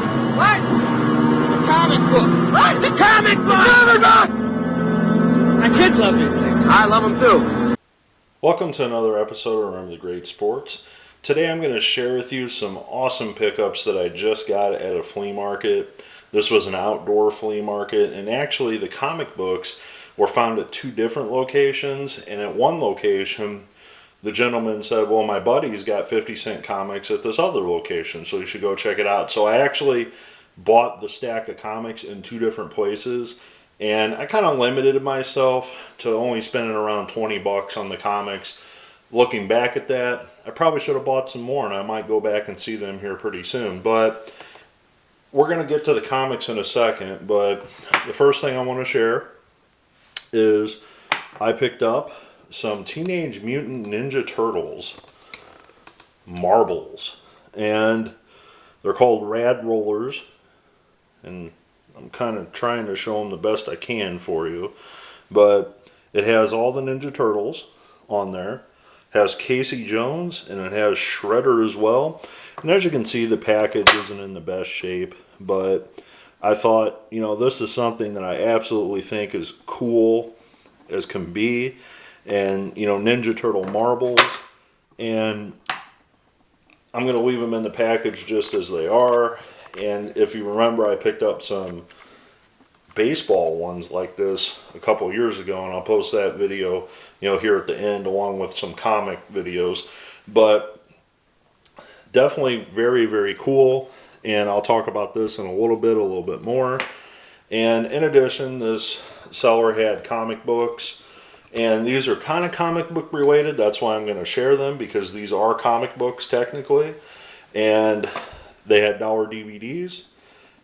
What? It's a comic book. What? It's a comic book! Comic book! My kids love these things. I love them too. Welcome to another episode of Remember the Great Sports. Today I'm going to share with you some awesome pickups that I just got at a flea market. This was an outdoor flea market, and actually the comic books were found at two different locations, and at one location the gentleman said, well, my buddy's got 50-cent comics at this other location, so you should go check it out. So I actually bought the stack of comics in two different places, and I kind of limited myself to only spending around 20 bucks on the comics. Looking back at that, I probably should have bought some more, and I might go back and see them here pretty soon. But we're going to get to the comics in a second, but the first thing I want to share is I picked up some Teenage Mutant Ninja Turtles marbles, and they're called Rad Rollers, and I'm kind of trying to show them the best I can for you, but it has all the Ninja Turtles on there, has Casey Jones, and it has Shredder as well. And as you can see, the package isn't in the best shape, but I thought, you know, this is something that I absolutely think is cool as can be. And, you know, Ninja Turtle marbles, and I'm going to leave them in the package just as they are. And if you remember, I picked up some baseball ones like this a couple years ago, and I'll post that video, you know, here at the end along with some comic videos. But definitely very, very cool, and I'll talk about this in a little bit more. And in addition, this seller had comic books, and these are kind of comic book related. That's why I'm going to share them, because these are comic books technically. And they had dollar DVDs,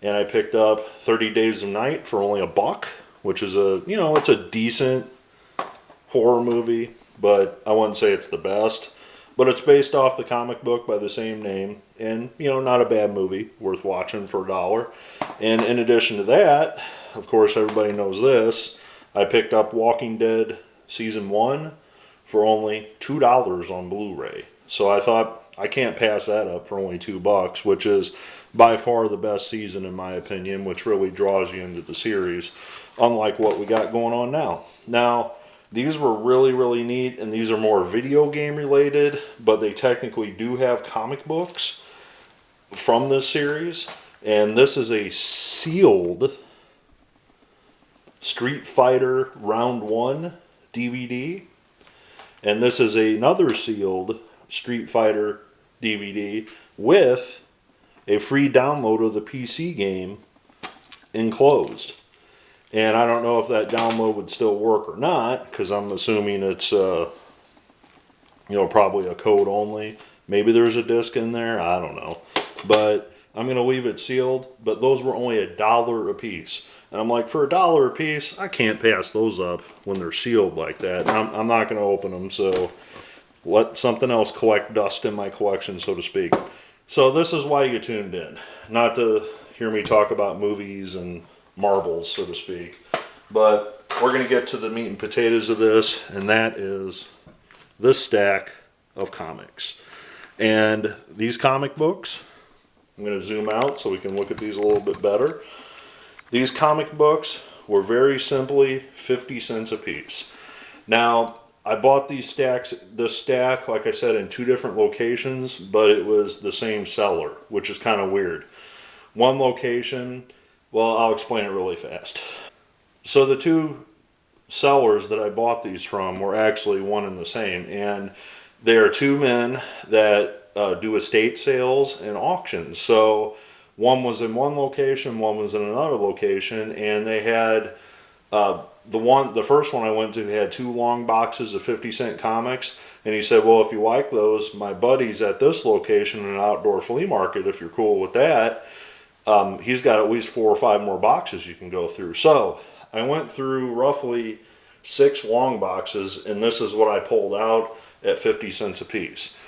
and I picked up 30 Days of Night for only $1, which is a, you know, it's a decent horror movie, but I wouldn't say it's the best. But it's based off the comic book by the same name, and, you know, not a bad movie, worth watching for $1. And in addition to that, of course, everybody knows this, I picked up Walking Dead Season 1 for only $2 on Blu-ray. So I thought, I can't pass that up for only $2, which is by far the best season in my opinion, which really draws you into the series, unlike what we got going on now. Now, these were really, really neat, and these are more video game related, but they technically do have comic books from this series. And this is a sealed Street Fighter Round 1 DVD, and this is another sealed Street Fighter DVD with a free download of the PC game enclosed. And I don't know if that download would still work or not, because I'm assuming it's you know, probably a code only. Maybe there's a disc in there, I don't know. But I'm going to leave it sealed, but those were only $1 a piece. And I'm like, for $1 a piece, I can't pass those up when they're sealed like that. I'm not going to open them, so let something else collect dust in my collection, so to speak. So this is why you tuned in. Not to hear me talk about movies and marbles, so to speak. But we're going to get to the meat and potatoes of this, and that is this stack of comics. And these comic books, I'm going to zoom out so we can look at these a little bit better. These comic books were very simply 50 cents a piece. Now, I bought this stack, like I said, in two different locations, but it was the same seller, which is kind of weird. One location, well, I'll explain it really fast. So the two sellers that I bought these from were actually one and the same, and they are two men that do estate sales and auctions. So one was in one location, one was in another location, and they had the first one I went to had 2 long boxes of 50-cent comics, and he said, well, if you like those, my buddy's at this location in an outdoor flea market, if you're cool with that, he's got at least 4 or 5 more boxes you can go through. So I went through roughly 6 long boxes, and this is what I pulled out at 50 cents a piece.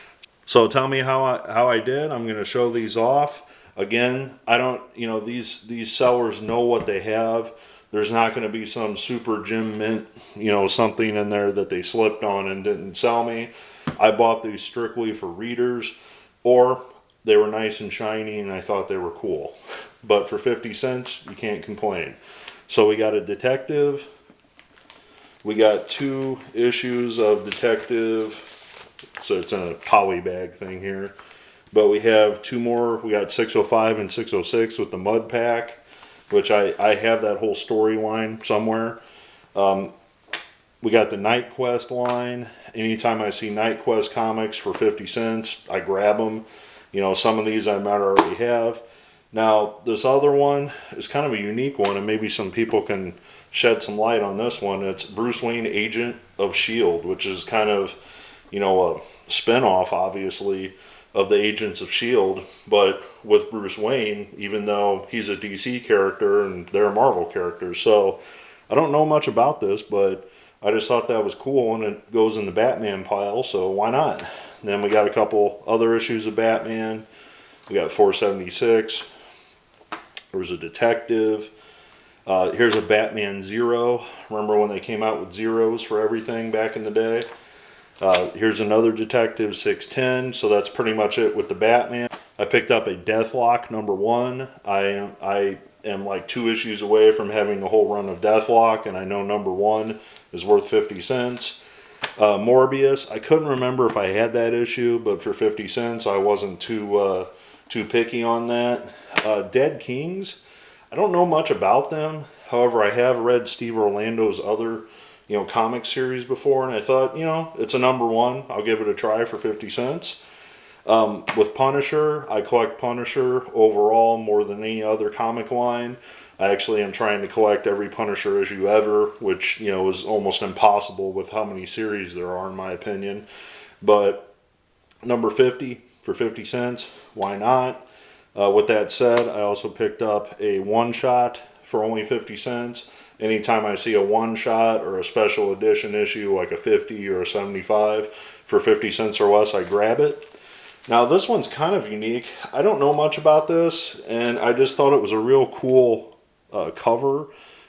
So tell me how I did. I'm going to show these off. Again, I don't, you know, these sellers know what they have. There's not going to be some super gem mint, you know, something in there that they slipped on and didn't sell me. I bought these strictly for readers, or they were nice and shiny, and I thought they were cool. But for 50 cents, you can't complain. So we got a Detective. We got 2 issues of Detective. So it's in a poly bag thing here. But we have 2 more. We got 605 and 606 with the Mud Pack, which I have that whole storyline somewhere. We got the Night Quest line. Anytime I see Night Quest comics for 50 cents, I grab them. You know, some of these I might already have. Now, this other one is kind of a unique one, and maybe some people can shed some light on this one. It's Bruce Wayne, Agent of S.H.I.E.L.D., which is kind of, you know, a spinoff, obviously, of the Agents of S.H.I.E.L.D., but with Bruce Wayne, even though he's a DC character and they're Marvel characters. So, I don't know much about this, but I just thought that was cool, and it goes in the Batman pile, so why not? And then we got a couple other issues of Batman. We got 476. There's a Detective. Here's a Batman Zero. Remember when they came out with zeros for everything back in the day? Here's another Detective, 610. So that's pretty much it with the Batman. I picked up a Deathlock #1. I am like 2 issues away from having the whole run of Deathlock, and I know #1 is worth 50 cents. Morbius, I couldn't remember if I had that issue, but for 50 cents I wasn't too picky on that. Dead Kings, I don't know much about them. However, I have read Steve Orlando's other, you know, comic series before, and I thought, you know, it's a #1. I'll give it a try for 50 cents. With Punisher, I collect Punisher overall more than any other comic line. I actually am trying to collect every Punisher issue ever, which, you know, is almost impossible with how many series there are, in my opinion. But number 50 for 50 cents, why not? With that said, I also picked up a one-shot for only 50 cents. Anytime I see a one-shot or a special edition issue, like a 50 or a 75, for 50 cents or less, I grab it. Now, this one's kind of unique. I don't know much about this, and I just thought it was a real cool cover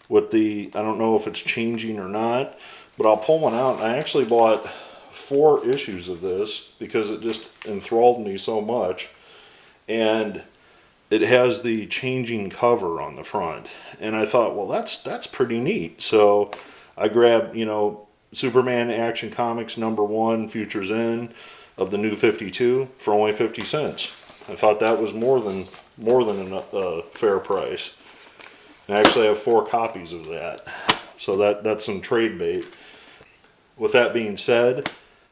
with the, I don't know if it's changing or not, but I'll pull one out. I actually bought 4 issues of this because it just enthralled me so much. And it has the changing cover on the front, and I thought, well, that's pretty neat. So I grabbed, you know, Superman Action Comics #1 Futures In of the New 52 for only 50 cents. I thought that was more than a fair price. And I actually have 4 copies of that, so that's some trade bait. With that being said,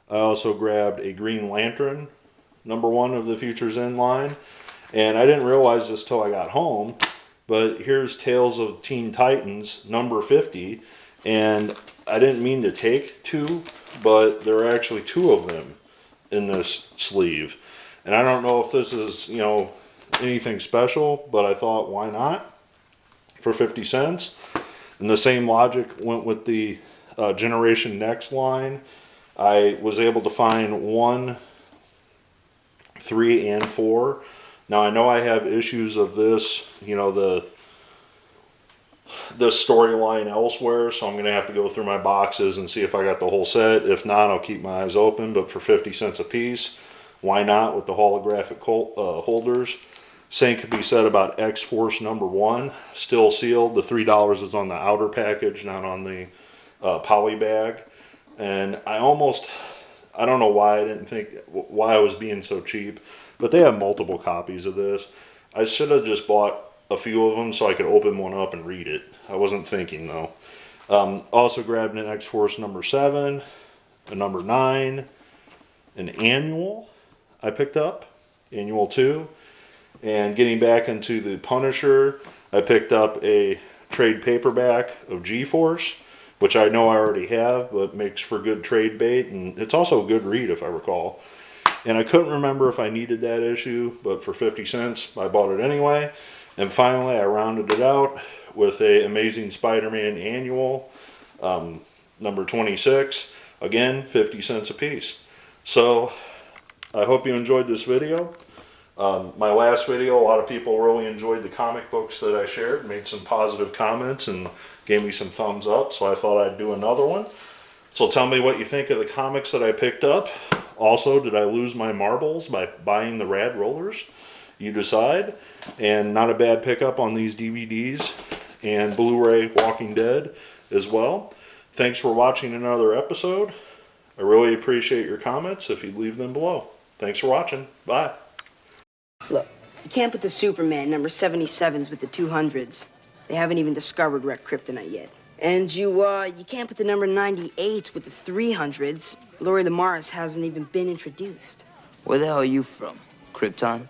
I also grabbed a Green Lantern #1 of the Futures In line. And I didn't realize this till I got home, but here's Tales of Teen Titans #50, and I didn't mean to take 2, but there are actually 2 of them in this sleeve. And I don't know if this is, you know, anything special, but I thought, why not? For 50 cents. And the same logic went with the Generation Next line. I was able to find 1, 3, and 4. Now, I know I have issues of this, you know, the storyline elsewhere, so I'm going to have to go through my boxes and see if I got the whole set. If not, I'll keep my eyes open, but for 50 cents a piece, why not with the holographic holders? Same could be said about X-Force #1, still sealed. The $3 is on the outer package, not on the poly bag. And I don't know why I didn't think, why I was being so cheap, but they have multiple copies of this. I should have just bought a few of them so I could open one up and read it. I wasn't thinking though. Also grabbed an X-Force #7, a #9, an annual I picked up, annual 2. And getting back into the Punisher, I picked up a trade paperback of G-Force, which I know I already have, but makes for good trade bait, and it's also a good read if I recall. And I couldn't remember if I needed that issue, but for 50 cents, I bought it anyway. And finally, I rounded it out with a Amazing Spider-Man annual, #26. Again, 50 cents a piece. So, I hope you enjoyed this video. My last video, a lot of people really enjoyed the comic books that I shared, made some positive comments, and gave me some thumbs up, so I thought I'd do another one. So tell me what you think of the comics that I picked up. Also, did I lose my marbles by buying the rad rollers? You decide. And not a bad pickup on these DVDs and Blu-ray Walking Dead as well. Thanks for watching another episode. I really appreciate your comments if you'd leave them below. Thanks for watching. Bye. Look, you can't put the Superman number 77s with the 200s. They haven't even discovered red kryptonite yet. And you can't put the number 98s with the 300s. Laurie Lamaris hasn't even been introduced. Where the hell are you from? Krypton?